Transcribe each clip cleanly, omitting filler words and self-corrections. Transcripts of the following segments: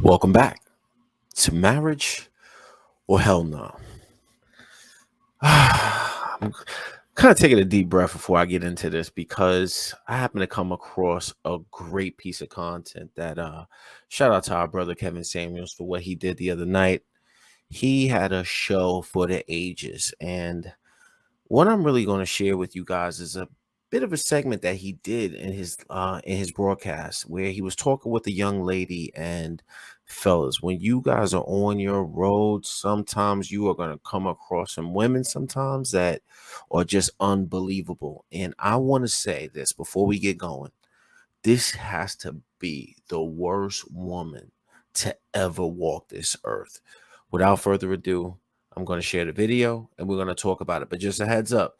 Welcome back to Marriage or Hell No. I'm kind of taking a deep breath before I get into this because I happen to come across a great piece of content that shout out to our brother Kevin Samuels for what he did the other night. He had a show for the ages, and what I'm really going to share with you guys is a bit of a segment that he did in his broadcast where he was talking with a young lady. And fellas, when you guys are on your road, sometimes you are going to come across some women sometimes that are just unbelievable. And I want to say this before we get going. This has to be the worst woman to ever walk this earth. Without further ado, I'm going to share the video and we're going to talk about it. But just a heads up,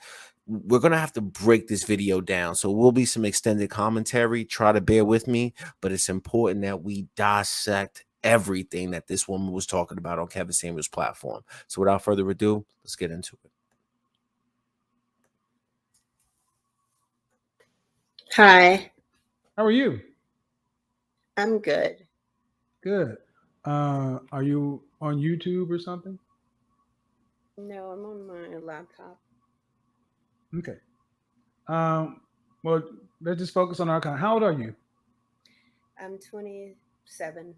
we're going to have to break this video down. So will be some extended commentary. Try to bear with me, but it's important that we dissect everything that this woman was talking about on Kevin Samuels' platform. So without further ado, let's get into it. Hi, How are you? I'm good. Good. Are you on YouTube or something? No, I'm on my laptop. Okay. Well, let's just focus on our content. How old are you? I'm 27.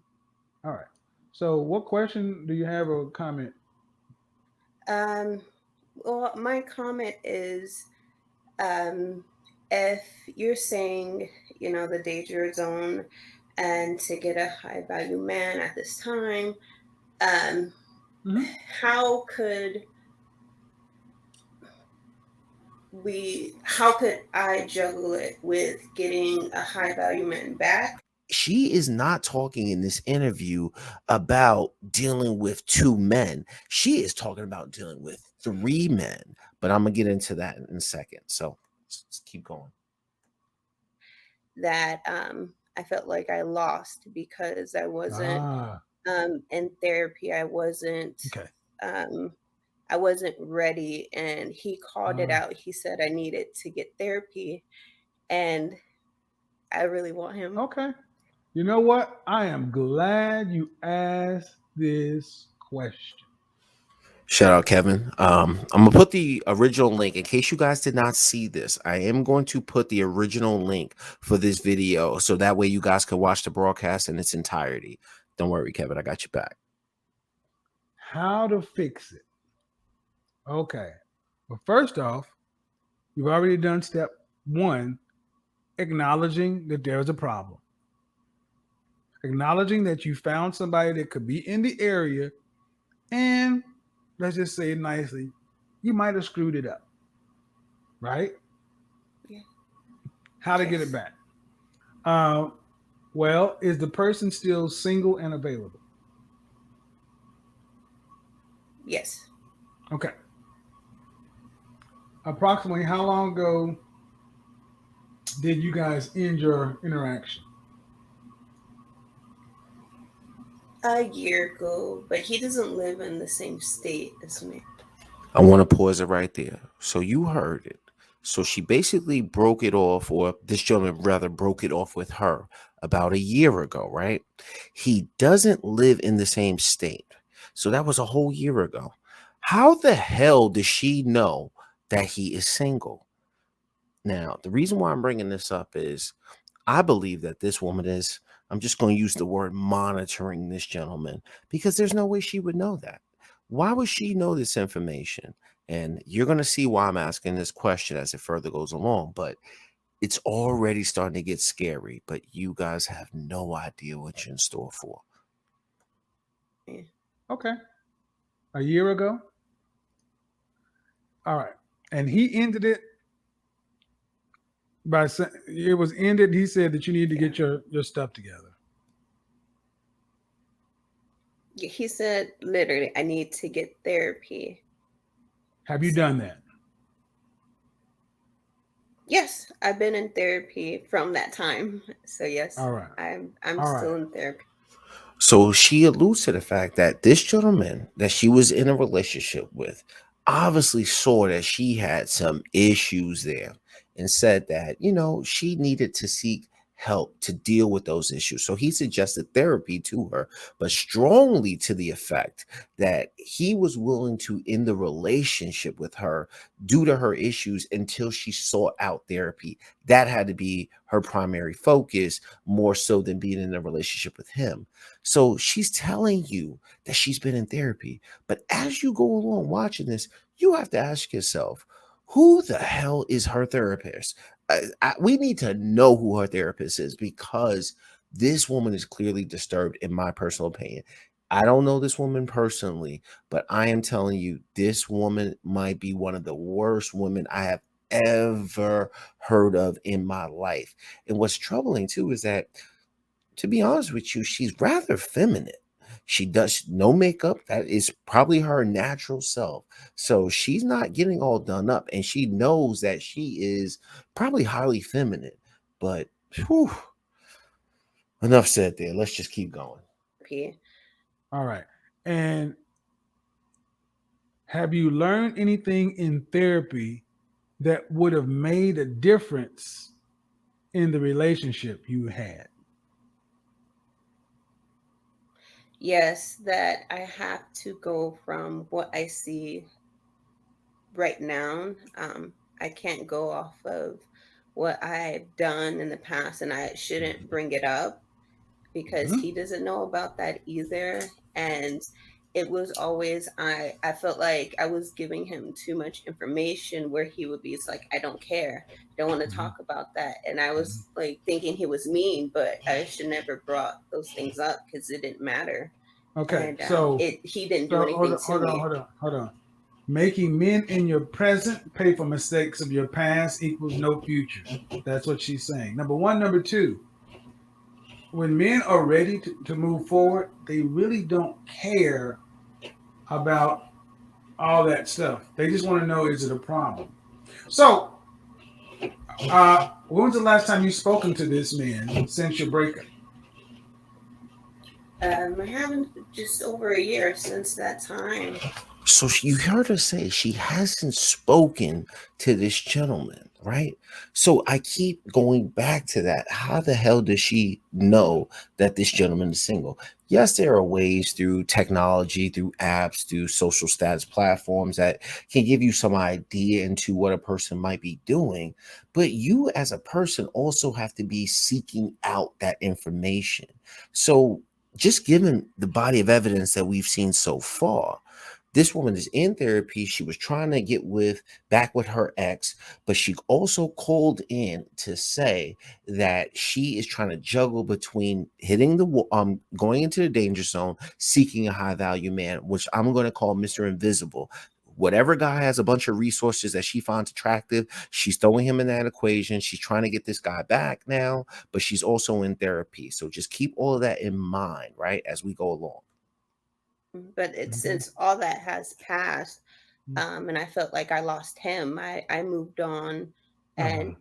All right. So, what question do you have or comment? Um, well, my comment is, um, if you're saying, the danger zone and to get a high value man at this time, um, Mhm. how could I juggle it with getting a high value man back? She is not talking in this interview about dealing with two men. She is talking about dealing with three men. But I'm gonna get into that in a second. So let's keep going. That I felt like I lost because I wasn't Ah, in therapy. okay. Um, I wasn't ready, and he called it Ah, out. He said I needed to get therapy, and I really want him. okay. You know what? I am glad you asked this question. Shout out Kevin. I'm gonna put the original link in case you guys did not see this. I am going to put the original link for this video so that way you guys can watch the broadcast in its entirety. Don't worry, Kevin, I got you back. How to fix it? Okay. Well, first off, you've already done step one, acknowledging that there's a problem. Acknowledging that you found somebody that could be in the area, and let's just say it nicely, you might have screwed it up, right? Yeah. How to get it Yes. back? Uh, well, is the person still single and available? Yes. Okay. Approximately how long ago did you guys end your interaction? A year ago, but he doesn't live in the same state as me. I want to pause it right there. So you heard it. So she basically broke it off, or this gentleman rather broke it off with her about a year ago, right? He doesn't live in the same state. So that was a whole year ago. How the hell does she know that he is single? Now, the reason why I'm bringing this up is I believe that this woman is, I'm just going to use the word monitoring this gentleman because there's no way she would know that. Why would she know this information? And you're going to see why I'm asking this question as it further goes along, but it's already starting to get scary, but you guys have no idea what you're in store for. Yeah. Okay. A year ago? All right. And he ended it by saying it was ended. He said that you need to Yeah. get your stuff together. He said literally, I need to get therapy. Have you So done that? yes, I've been in therapy from that time. So yes, All right. I'm All right. still in therapy. So she alludes to the fact that this gentleman that she was in a relationship with obviously saw that she had some issues there and said that, she needed to seek help to deal with those issues. So he suggested therapy to her, but strongly to the effect that he was willing to end the relationship with her due to her issues until she sought out therapy. That had to be her primary focus, more so than being in a relationship with him. So she's telling you that she's been in therapy. But as you go along watching this, you have to ask yourself, who the hell is her therapist? We need to know who her therapist is, because this woman is clearly disturbed, in my personal opinion. I don't know this woman personally, but I am telling you, this woman might be one of the worst women I have ever heard of in my life. And what's troubling too is that, to be honest with you, she's rather feminine. She does no makeup. That is probably her natural self. So she's not getting all done up, and she knows that she is probably highly feminine. But whew, enough said there. Let's just keep going. All right. And have you learned anything in therapy that would have made a difference in the relationship you had? Yes, that I have to go from what I see right now. I can't go off of what I've done in the past, and I shouldn't bring it up because Mhm. he doesn't know about that either. And it was always, I felt like I was giving him too much information where he would be, it's like, I don't care, don't want to Mhm. talk about that. And I Mhm. was like thinking he was mean, but I should never brought those things up because it didn't matter. Okay. And So it he didn't do so hold anything on, to hold on, me. hold on, hold on. Making men in your present pay for mistakes of your past equals no future. That's what she's saying. Number one. Number two, when men are ready to move forward, they really don't care about all that stuff. They just want to know, is it a problem? So, when was the last time you spoken to this man since your breakup? I haven't, just over a year since that time. So you heard her say she hasn't spoken to this gentleman, right? So I keep going back to that. How the hell does she know that this gentleman is single? Yes, there are ways through technology, through apps, through social status platforms that can give you some idea into what a person might be doing. But you, as a person, also have to be seeking out that information. So, just given the body of evidence that we've seen so far, this woman is in therapy. She was trying to get back with her ex, but she also called in to say that she is trying to juggle between going into the danger zone, seeking a high value man, which I'm going to call Mr. Invisible. Whatever guy has a bunch of resources that she finds attractive, she's throwing him in that equation. She's trying to get this guy back now, but she's also in therapy. So just keep all of that in mind, right, as we go along. But it's, Mhm. since all that has passed, and I felt like I lost him, I moved on, Uh-huh. and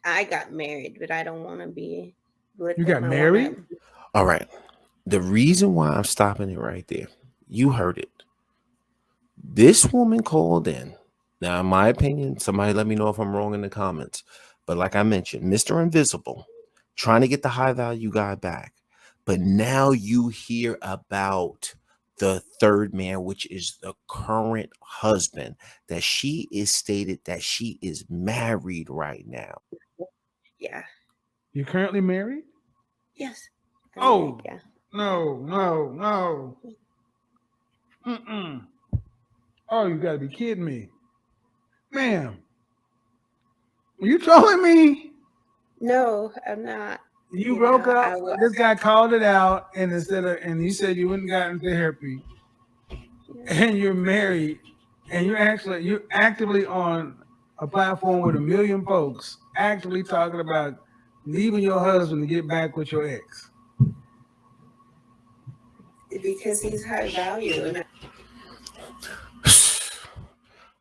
I got married, but I don't want to be with You got him. I want married? to. All right. The reason why I'm stopping it right there, you heard it. This woman called in. Now, in my opinion, somebody let me know if I'm wrong in the comments. But like I mentioned, Mr. Invisible trying to get the high value guy back. But now you hear about the third man, which is the current husband, that she is stated that she is married right now. Yeah. You currently married? Yes. I'm married. Oh, Yeah. no, no, no. Mm-mm. Oh, you gotta be kidding me. Ma'am, are you trolling me? No, I'm not. You You broke know, up. I would. This guy called it out, and you said you wouldn't gotten therapy, Yeah. and you're married, and you're actively on a platform with a million folks, actively talking about leaving your husband to get back with your ex. Because he's high value, and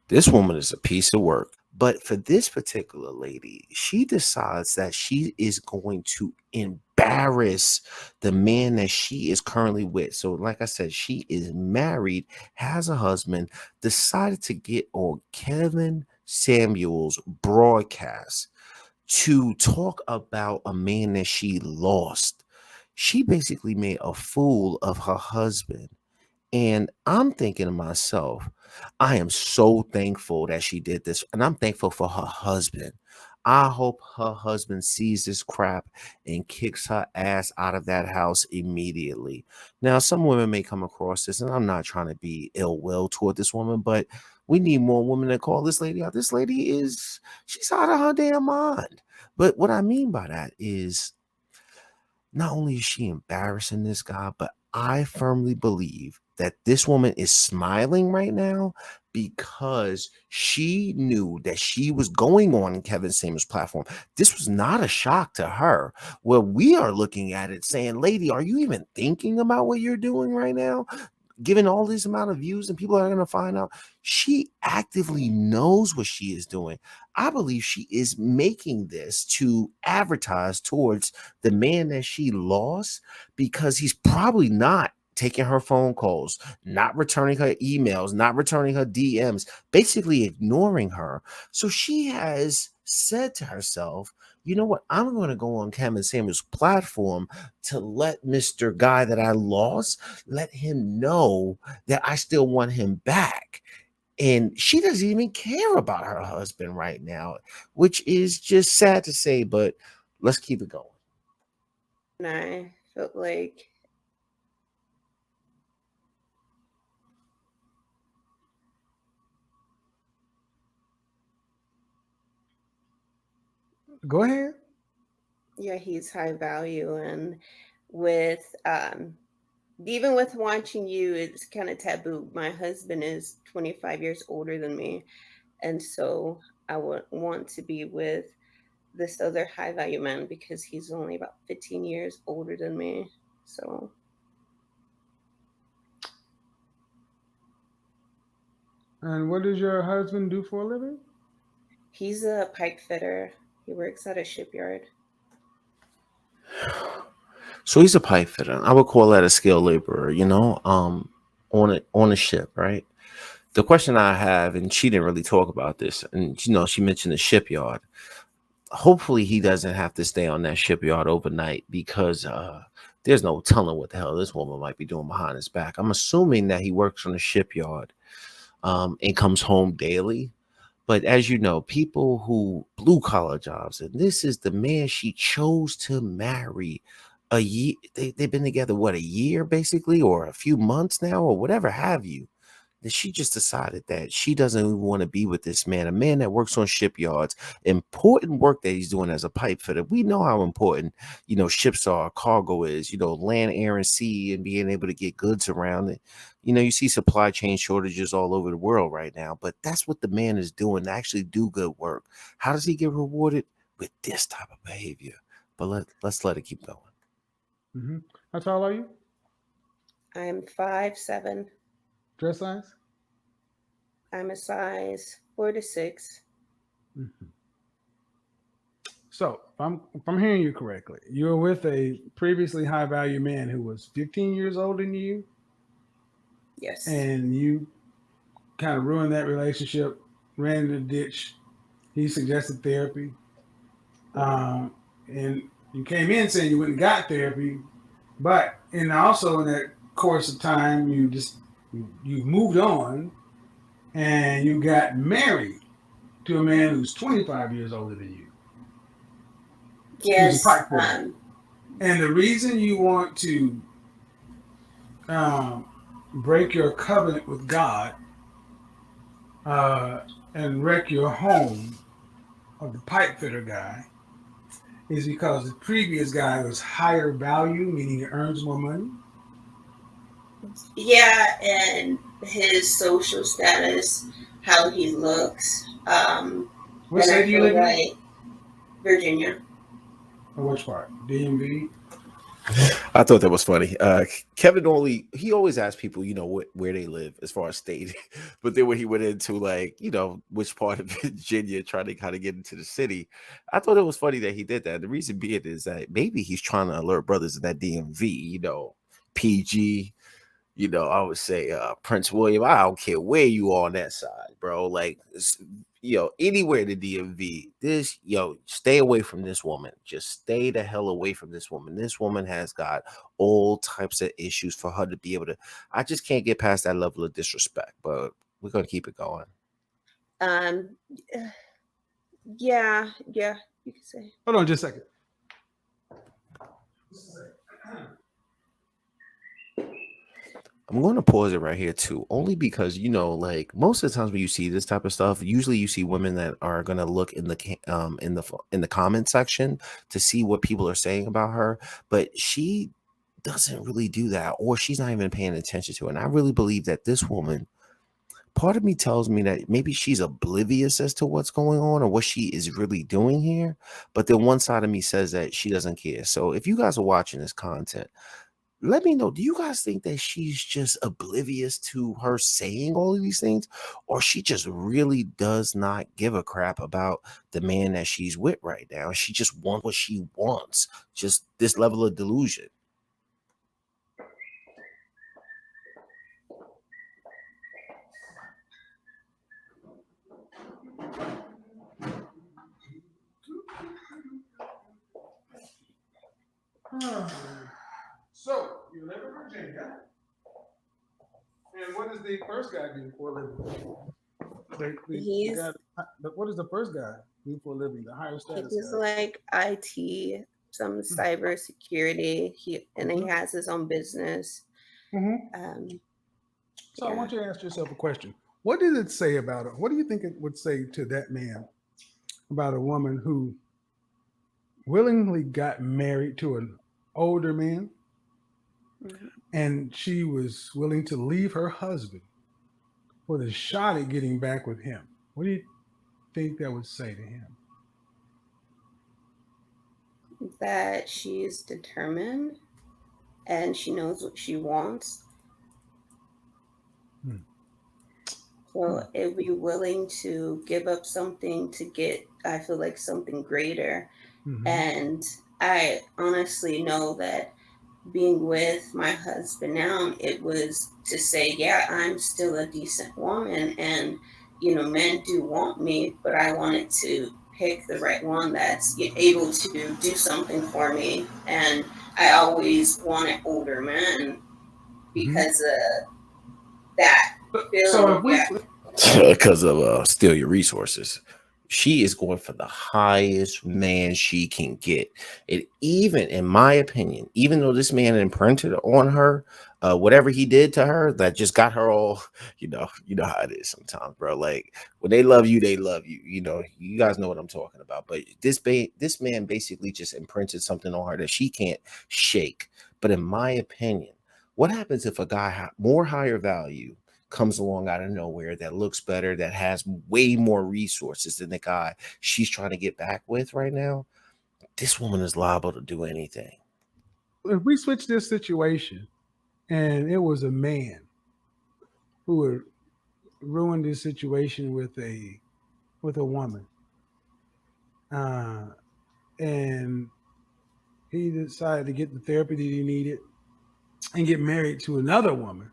This woman is a piece of work. But for this particular lady, she decides that she is going to embarrass the man that she is currently with. So, like I said, she is married, has a husband, decided to get on Kevin Samuel's broadcast to talk about a man that she lost. She basically made a fool of her husband. And I'm thinking to myself, I am so thankful that she did this. And I'm thankful for her husband. I hope her husband sees this crap and kicks her ass out of that house immediately. Now, some women may come across this, and I'm not trying to be ill will toward this woman, but we need more women to call this lady out. This lady she's out of her damn mind. But what I mean by that is, not only is she embarrassing this guy, but I firmly believe that this woman is smiling right now because she knew that she was going on Kevin Samuels' platform. This was not a shock to her. Well, we are looking at it saying, lady, are you even thinking about what you're doing right now? Given all this amount of views and people are going to find out, she actively knows what she is doing. I believe she is making this to advertise towards the man that she lost, because he's probably not taking her phone calls, not returning her emails, not returning her DMs, basically ignoring her. So she has said to herself, you know what? I'm going to go on Kevin Samuels' platform to let Mr. Guy that I lost, let him know that I still want him back. And she doesn't even care about her husband right now, which is just sad to say, but let's keep it going. And I felt like Go ahead. yeah, he's high value, and with even with watching you, it's kind of taboo. My husband is 25 years older than me, and so I would want to be with this other high value man because he's only about 15 years older than me. So And what does your husband do for a living? he's a pipe fitter. He works at a shipyard. So he's a pipe fitter. I would call that a skilled laborer, on a ship, right? The question I have, and she didn't really talk about this, and she mentioned the shipyard. Hopefully he doesn't have to stay on that shipyard overnight, because there's no telling what the hell this woman might be doing behind his back. I'm assuming that he works on the shipyard and comes home daily. But as you know, people who blue collar jobs, and this is the man she chose to marry. A year, they've been together, what, a year basically, or a few months now, or whatever have you. That she just decided that she doesn't even want to be with this man, a man that works on shipyards, important work that he's doing as a pipe fitter. We know how important, ships are, cargo is, land, air, and sea, and being able to get goods around it. You see supply chain shortages all over the world right now, but that's what the man is doing to actually do good work. How does he get rewarded? With this type of behavior. But let's let it keep going. Mm-hmm. How tall are you? I'm 5'7". Dress size? I'm a size 4 to 6. Mm-hmm. So, if I'm hearing you correctly, you were with a previously high value man who was 15 years older than you, Yes. and you kind of ruined that relationship, ran in the ditch. He suggested therapy, and you came in saying you went and got therapy, but also in that course of time, you moved on, and you got married to a man who's 25 years older than you. Who's a Yes. pipe fitter. And the reason you want to break your covenant with God and wreck your home of the pipe fitter guy is because the previous guy was higher value, meaning he earns more money. Yeah, and his social status, how he looks. What state do you live in? Virginia. Or which part? DMV? I thought that was funny. Kevin he always asks people, where they live as far as state, but then when he went into which part of Virginia, trying to kind of get into the city, I thought it was funny that he did that. The reason being is that maybe he's trying to alert brothers in that DMV, PG, I would say Prince William. I don't care where you are on that side, bro. Like anywhere in the DMV, stay away from this woman. Just stay the hell away from this woman. This woman has got all types of issues for her to be able to. I just can't get past that level of disrespect, but we're going to keep it going. Um, yeah, you could say. Hold on just a second. I'm going to pause it right here too, only because like most of the times when you see this type of stuff, usually you see women that are going to look in the comment section to see what people are saying about her, but she doesn't really do that, or she's not even paying attention to it. And I really believe that this woman, part of me tells me that maybe she's oblivious as to what's going on or what she is really doing here, but then one side of me says that she doesn't care. So if you guys are watching this content, let me know, do you guys think that she's just oblivious to her saying all of these things, or she just really does not give a crap about the man that she's with right now? She just wants what she wants, just this level of delusion. So, you live in Virginia. And what does the first guy do for a living? He's What does the first guy do for a living? The higher status he's guy. like IT, some cyber security. He has his own business. So I want you to ask yourself a question. What did it say about it? What do you think it would say to that man about a woman who willingly got married to an older man, and she was willing to leave her husband for the shot at getting back with him? What do you think that would say to him? That she's determined and she knows what she wants. So it be willing to give up something to get, I feel like, something greater. And I honestly know that being with my husband now, it was to say, yeah, I'm still a decent woman, and men do want me, but I wanted to pick the right one that's able to do something for me. And I always wanted older men because of that feeling. So if we because of steal your resources, she is going for the highest man she can get. It, even in my opinion, even though this man imprinted on her whatever he did to her, that just got her all, how it is sometimes, bro. Like when they love you, they love you. You guys know what I'm talking about. But this man basically just imprinted something on her that she can't shake. But in my opinion, what happens if a guy more higher value comes along out of nowhere that looks better, that has way more resources than the guy she's trying to get back with right now? This woman is liable to do anything. If we switch this situation and it was a man who would ruin this situation with a woman, and he decided to get the therapy that he needed and get married to another woman,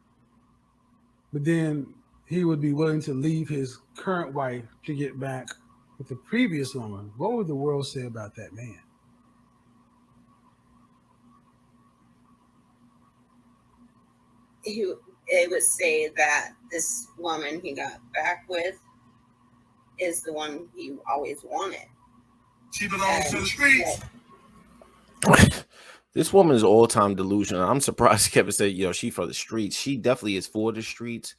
but then he would be willing to leave his current wife to get back with the previous woman, what would the world say about that man? It would say that this woman he got back with is the one he always wanted. She belongs to the streets. This woman is all-time delusional. I'm surprised Kevin said, she for the streets. She definitely is for the streets.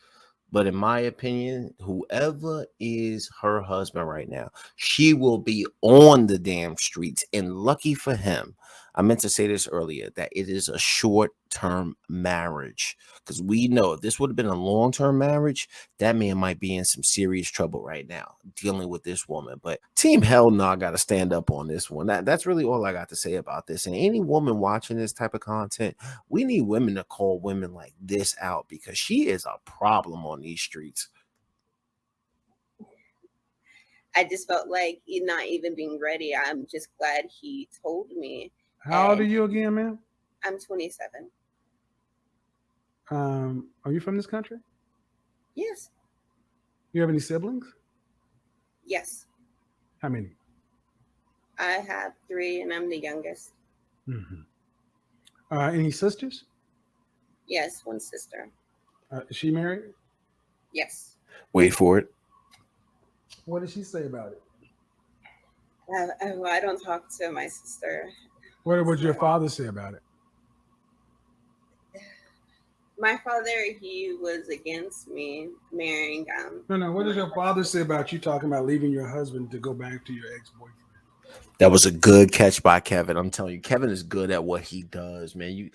But in my opinion, whoever is her husband right now, she will be on the damn streets. And lucky for him, I meant to say this earlier, that it is a short-term marriage. Because we know if this would have been a long-term marriage, that man might be in some serious trouble right now dealing with this woman. But Team Hell No got to stand up on this one. That's really all I got to say about this. And any woman watching this type of content, we need women to call women like this out, because she is a problem on these streets. I just felt like he's not even being ready. I'm just glad he told me. How old are you again, ma'am? I'm 27. Are you from this country? Yes. You have any siblings? Yes, How many? I have 3, and I'm the youngest. Mm-hmm. Any sisters? Yes, 1 sister. Is she married? Yes. Wait for it. What did she say about it? I don't talk to my sister. What would your So, father say about it? my father, he was against me marrying No. What does my your father say about you talking about leaving your husband to go back to your ex-boyfriend? That was a good catch by Kevin. I'm telling you, Kevin is good at what he does, man.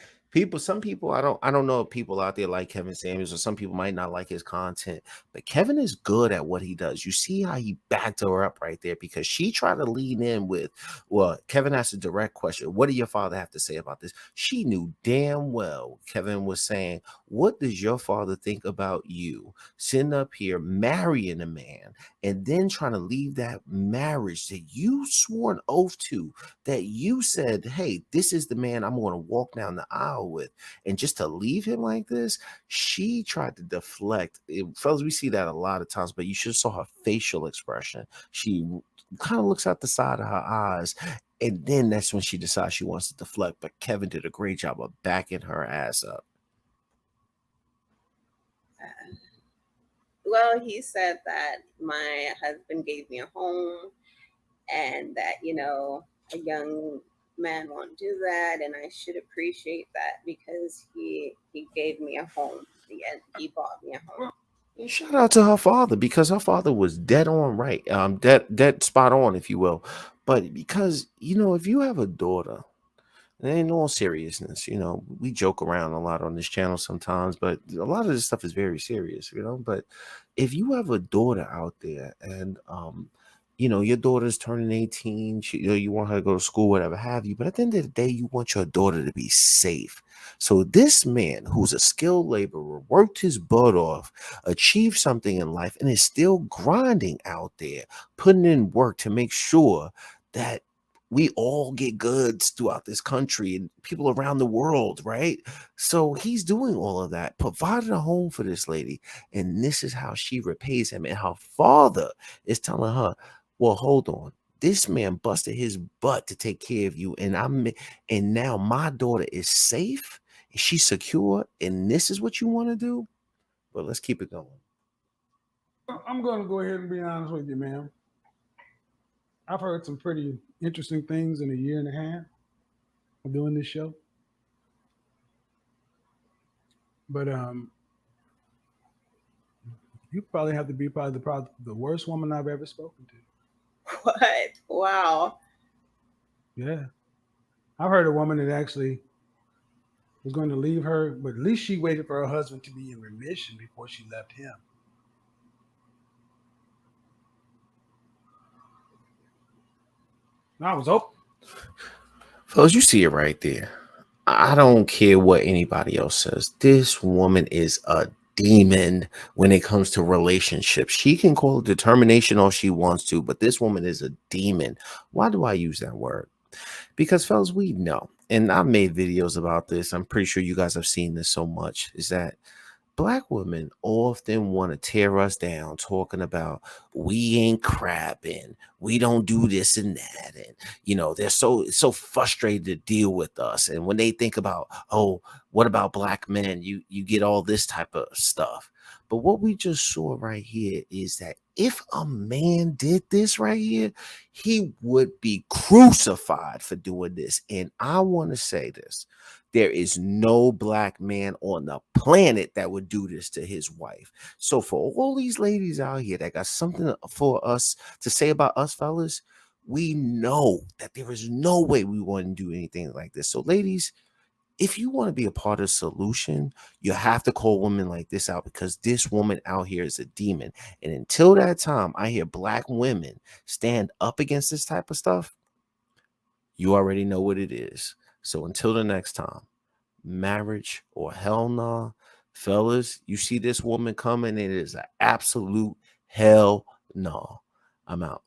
Some people, I don't know if people out there like Kevin Samuels, or some people might not like his content, but Kevin is good at what he does. You see how he backed her up right there because she tried to lean in with, well, Kevin asked a direct question. What did your father have to say about this? She knew damn well Kevin was saying, what does your father think about you sitting up here marrying a man and then trying to leave that marriage that you swore an oath to, that you said, hey, this is the man I'm going to walk down the aisle with, and just to leave him like this? She tried to deflect it. Fellas, we see that a lot of times, but you should have saw her facial expression. She kind of looks out the side of her eyes, and then that's when she decides she wants to deflect. But Kevin did a great job of backing her ass up. Well, he said that my husband gave me a home, and that, a young man won't do that, and I should appreciate that because he gave me a home. And he bought me a home. Shout out to her father, because her father was dead on right, dead spot on, if you will. But because if you have a daughter, and in all seriousness, we joke around a lot on this channel sometimes, but a lot of this stuff is very serious, But if you have a daughter out there, and your daughter's turning 18, you want her to go to school, whatever have you, but at the end of the day, you want your daughter to be safe. So this man, who's a skilled laborer, worked his butt off, achieved something in life, and is still grinding out there, putting in work to make sure that we all get goods throughout this country and people around the world, right? So he's doing all of that, provided a home for this lady, and this is how she repays him. And her father is telling her, well, hold on. This man busted his butt to take care of you, and now my daughter is safe, she's secure, and this is what you want to do? Well, let's keep it going. I'm going to go ahead and be honest with you, ma'am. I've heard some pretty interesting things in a year and a half of doing this show. But you probably have to be probably the worst woman I've ever spoken to. What? Wow. Yeah. I've heard a woman that actually was going to leave her, but at least she waited for her husband to be in remission before she left him. I was open. Fellas, you see it right there. I don't care what anybody else says. This woman is a demon when it comes to relationships. She can call it determination all she wants to, but this woman is a demon. Why do I use that word? Because, fellas, we know, and I've made videos about this. I'm pretty sure you guys have seen this so much, is that Black women often want to tear us down, talking about we ain't crabbing, we don't do this and that, and they're so frustrated to deal with us. And when they think about, oh, what about Black men? You get all this type of stuff. But what we just saw right here is that if a man did this right here, he would be crucified for doing this. And I want to say this. There is no Black man on the planet that would do this to his wife. So for all these ladies out here that got something for us to say about us, fellas, we know that there is no way we want to do anything like this. So ladies, if you want to be a part of the solution, you have to call women like this out, because this woman out here is a demon. And until that time, I hear Black women stand up against this type of stuff. You already know what it is. So until the next time, marriage or hell nah. Fellas, you see this woman coming, it is an absolute hell no. I'm out.